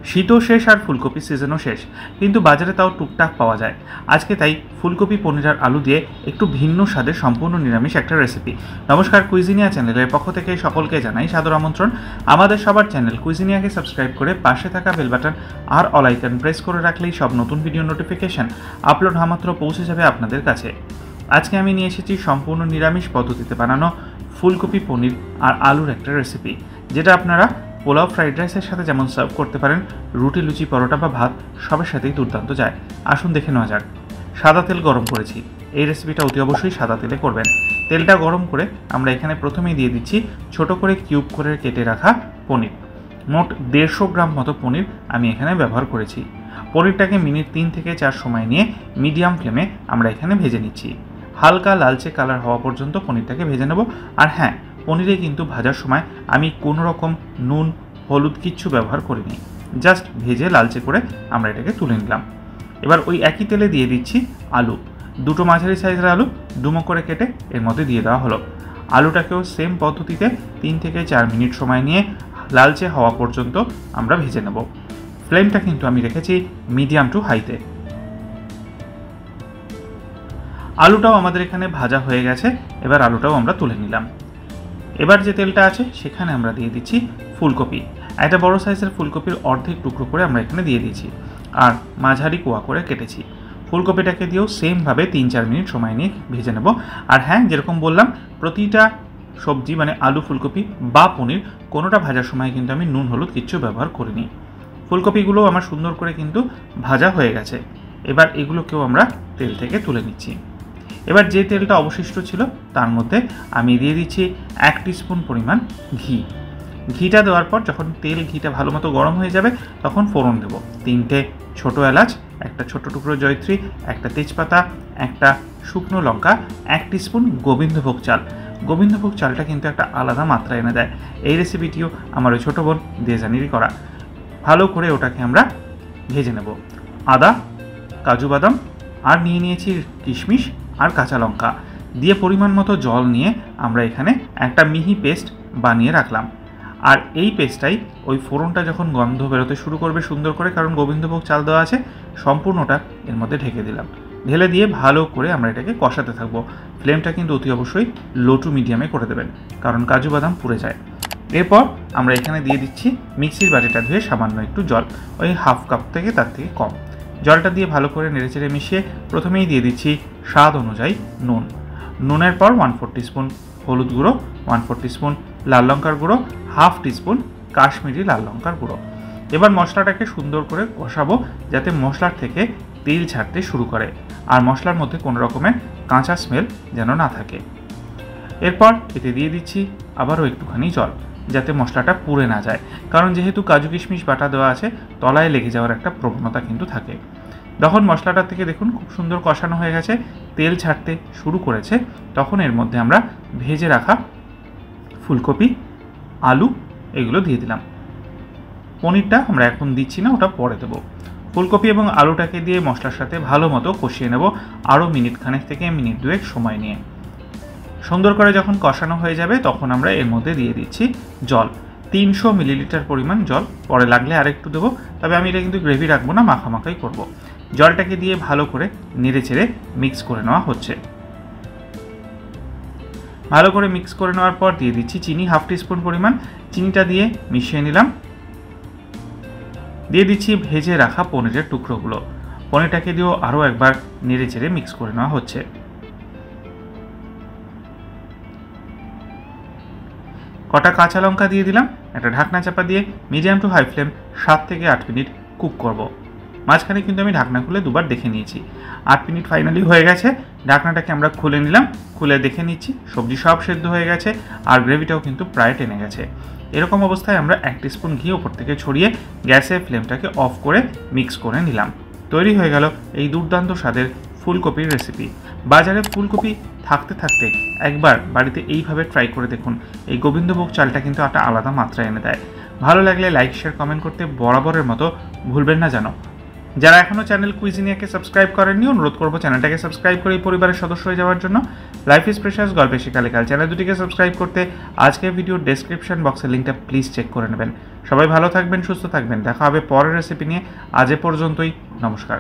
শীতও শেষ আর ফুলকপি সিজনও শেষ, কিন্তু বাজারে তাও টুকটাক পাওয়া যায়। আজকে তাই ফুলকপি, পনির আর আলু দিয়ে একটু ভিন্ন স্বাদের সম্পূর্ণ নিরামিষ একটা রেসিপি। নমস্কার, কুইজিনিয়া চ্যানেলের পক্ষ থেকে সকলকে জানাই সাদর আমন্ত্রণ। আমাদের সবার চ্যানেল কুইজিনিয়াকে সাবস্ক্রাইব করে পাশে থাকা বেল বাটন আর অল আইকন প্রেস করে রাখলেই সব নতুন ভিডিও নোটিফিকেশন আপলোড হওয়া মাত্র পৌঁছে যাবে আপনাদের কাছে। আজকে আমি নিয়ে এসেছি সম্পূর্ণ নিরামিষ পদ্ধতিতে বানানো ফুলকপি, পনির আর আলুর একটা রেসিপি, যেটা আপনারা পোলাও, ফ্রাইড রাইসের সাথে যেমন সার্ভ করতে পারেন, রুটি, লুচি, পরোটা বা ভাত সবের সাথেই দুর্দান্ত যায়। আসুন দেখে নেওয়া যাক। সাদা তেল গরম করেছি। এই রেসিপিটা অতি অবশ্যই সাদা তেলে করবেন। তেলটা গরম করে আমরা এখানে প্রথমেই দিয়ে দিচ্ছি ছোট করে কিউব করে কেটে রাখা পনির। মোট 150 গ্রাম মতো পনির আমি এখানে ব্যবহার করেছি। পনিরটাকে মিনিট 3 থেকে 4 সময় নিয়ে মিডিয়াম ফ্লেমে আমরা এখানে ভেজে নিচ্ছি। হালকা লালচে কালার হওয়া পর্যন্ত পনিরটাকে ভেজে নেব। আর হ্যাঁ, পনিরে কিন্তু ভাজার সময় আমি কোনো রকম নুন, হলুদ কিচ্ছু ব্যবহার করিনি। জাস্ট ভেজে লালচে করে আমরা এটাকে তুলে নিলাম। এবার ওই একই তেলে দিয়ে দিচ্ছি আলু। দুটো মাঝারি সাইজের আলু ডুমো করে কেটে এর মধ্যে দিয়ে দেওয়া হলো। আলুটাকেও সেম পদ্ধতিতে 3 থেকে 4 মিনিট সময় নিয়ে লালচে হওয়া পর্যন্ত আমরা ভেজে নেব। ফ্লেমটা কিন্তু আমি রেখেছি মিডিয়াম টু হাইতে। আলুটাও আমাদের এখানে ভাজা হয়ে গেছে। এবার আলুটাও আমরা তুলে নিলাম। এবার যে তেলটা আছে সেখানে আমরা দিয়ে দিচ্ছি ফুলকপি। একটা বড় সাইজের ফুলকপির অর্ধেক টুকরো করে আমরা এখানে দিয়ে দিয়েছি আর মাঝারি কোয়া করে কেটেছি। ফুলকপিটাকে দিয়েও সেমভাবে 3-4 মিনিট সময় নিয়ে ভেজে নেব। আর হ্যাঁ, যেরকম বললাম, প্রতিটা সবজি মানে আলু, ফুলকপি বা পনির কোনোটা ভাজার সময় কিন্তু আমি নুন, হলুদ কিচ্ছু ব্যবহার করিনি। ফুলকপিগুলো আমার সুন্দর করে কিন্তু ভাজা হয়ে গেছে। এবার এগুলোকেও আমরা তেল থেকে তুলে নিচ্ছি। এবার যে তেলটা অবশিষ্ট ছিল তার মধ্যে আমি দিয়ে দিচ্ছি 1 টিস্পুন পরিমাণ ঘি। ঘিটা দেওয়ার পর যখন ঘিটা ভালো মতো গরম হয়ে যাবে তখন ফোড়ন দেব। 3টে ছোটো এলাচ, একটা ছোট টুকরো জয়ত্রী, একটা তেজপাতা, একটা শুকনো লঙ্কা, 1 টিস্পুন গোবিন্দভোগ চাল। গোবিন্দভোগ চালটা কিন্তু একটা আলাদা মাত্রা এনে দেয়। এই রেসিপিটিও আমার ওই ছোটো বোন দেজানিরই করা। ভালো করে ওটাকে আমরা ভেজে নেব। আদা, কাজু বাদাম আর নিয়ে নিয়েছি কিশমিশ আর কাঁচা লঙ্কা দিয়ে পরিমাণ মতো জল নিয়ে আমরা এখানে একটা মিহি পেস্ট বানিয়ে রাখলাম। আর এই পেস্টটাই ওই ফোড়নটা যখন গন্ধ বেরোতে শুরু করবে সুন্দর করে, কারণ গোবিন্দভোগ চাল দেওয়া আছে, সম্পূর্ণটা এর মধ্যে ঢেকে দিলাম। ঢেলে দিয়ে ভালো করে আমরা এটাকে কষাতে থাকবো। ফ্লেমটা কিন্তু অতি অবশ্যই লো টু মিডিয়ামে করে দেবেন, কারণ কাজু বাদাম পুড়ে যায়। এরপর আমরা এখানে দিয়ে দিচ্ছি মিক্সির বাটিটা ধুয়ে সামান্য একটু জল, ওই হাফ কাপ থেকে তার থেকে কম। জলটা দিয়ে ভালো করে নেড়েচেড়ে মিশিয়ে প্রথমেই দিয়ে দিচ্ছি স্বাদ অনুযায়ী নুন। নুনের পর 1/4 টিস্পুন হলুদ গুঁড়ো, 1/4 টিস্পুন লাল লঙ্কার গুঁড়ো, হাফ টিস্পুন কাশ্মীরি লাল লঙ্কার গুঁড়ো। এবার মশলাটাকে সুন্দর করে কষাবো যাতে মশলার থেকে তেল ছাড়তে শুরু করে আর মশলার মধ্যে কোনো রকমের কাঁচা স্মেল যেন না থাকে। এরপর এতে দিয়ে দিচ্ছি আবারও একটুখানি জল, যাতে মশলাটা পুড়ে না যায়, কারণ যেহেতু কাজু কিশমিশ বাটা দেওয়া আছে, তলায় লেগে যাওয়ার একটা প্রবণতা কিন্তু থাকে। যখন মশলাটা থেকে দেখুন খুব সুন্দর কষানো হয়ে গেছে, তেল ছাড়তে শুরু করেছে, তখন এর মধ্যে আমরা ভেজে রাখা ফুলকপি, আলু এগুলো দিয়ে দিলাম। পনিরটা আমরা এখন দিচ্ছি না, ওটা পরে দেবো। ফুলকপি এবং আলুটাকে দিয়ে মশলার সাথে ভালো মতো কষিয়ে নেব আরও মিনিট খানেক থেকে মিনিট 2 সময় নিয়ে। সুন্দর করে যখন কষানো হয়ে যাবে তখন আমরা এর মধ্যে দিয়ে দিচ্ছি জল। 300 মিলিলিটার পরিমাণ জল, পরে লাগলে আরেকটু দেবো, তবে আমি এটা কিন্তু গ্রেভি রাখবো না, মাখামাখাই করব। জলটাকে দিয়ে ভালো করে নেড়ে চেড়ে মিক্স করে নেওয়া হচ্ছে। ভালো করে মিক্স করে নেওয়ার পর দিয়ে দিচ্ছি চিনি, হাফ টিস্পুন পরিমাণ। চিনিটা দিয়ে মিশিয়ে নিলাম। দিয়ে দিচ্ছি ভেজে রাখা পনিরের টুকরোগুলো। পনিরটাকে দিয়েও আরও একবার নেড়ে চেড়ে মিক্স করে নেওয়া হচ্ছে। কটা কাঁচা লঙ্কা দিয়ে দিলাম। একটা ঢাকনা চাপা দিয়ে মিডিয়াম টু হাই ফ্লেম 7 থেকে 8 মিনিট কুক করব। মাঝখানে কিন্তু আমি ঢাকনা খুলে দুবার দেখে নিয়েছি। 8 মিনিট ফাইনালি হয়ে গেছে। ঢাকনাটাকে আমরা খুলে নিলাম। খুলে দেখে নিচ্ছি সবজি সব সেদ্ধ হয়ে গেছে আর গ্রেভিটাও কিন্তু প্রায় টেনে গেছে। এরকম অবস্থায় আমরা 1 টিস্পুন ঘি ওপর থেকে ছড়িয়ে গ্যাসের ফ্লেমটাকে অফ করে মিক্স করে নিলাম। তৈরি হয়ে গেল এই দুর্দান্ত স্বাদের ফুলকপির রেসিপি। বাজারে ফুলকপি থাকতে থাকতে একবার বাড়িতে এইভাবে ট্রাই করে দেখুন। এই গোবিন্দভোগ চালটা কিন্তু একটা আলাদা মাত্রা এনে দেয়। ভালো লাগলে লাইক, শেয়ার, কমেন্ট করতে বরাবরের মতো ভুলবেন না যেন। যারা এখনও চ্যানেল কুইজিনিয়াকে সাবস্ক্রাইব করেননি, অনুরোধ করবো চ্যানেলটাকে সাবস্ক্রাইব করে এই পরিবারের সদস্য হয়ে যাওয়ার জন্য। লাইফ ইজ প্রেশাস, গল্পে শেখালেখাল চ্যানেল দুটিকে সাবস্ক্রাইব করতে আজকের ভিডিওর ডেসক্রিপশন বক্সের লিঙ্কটা প্লিজ চেক করে নেবেন। সবাই ভালো থাকবেন, সুস্থ থাকবেন, দেখা হবে পরের রেসিপি নিয়ে। আজ এ পর্যন্তই, নমস্কার।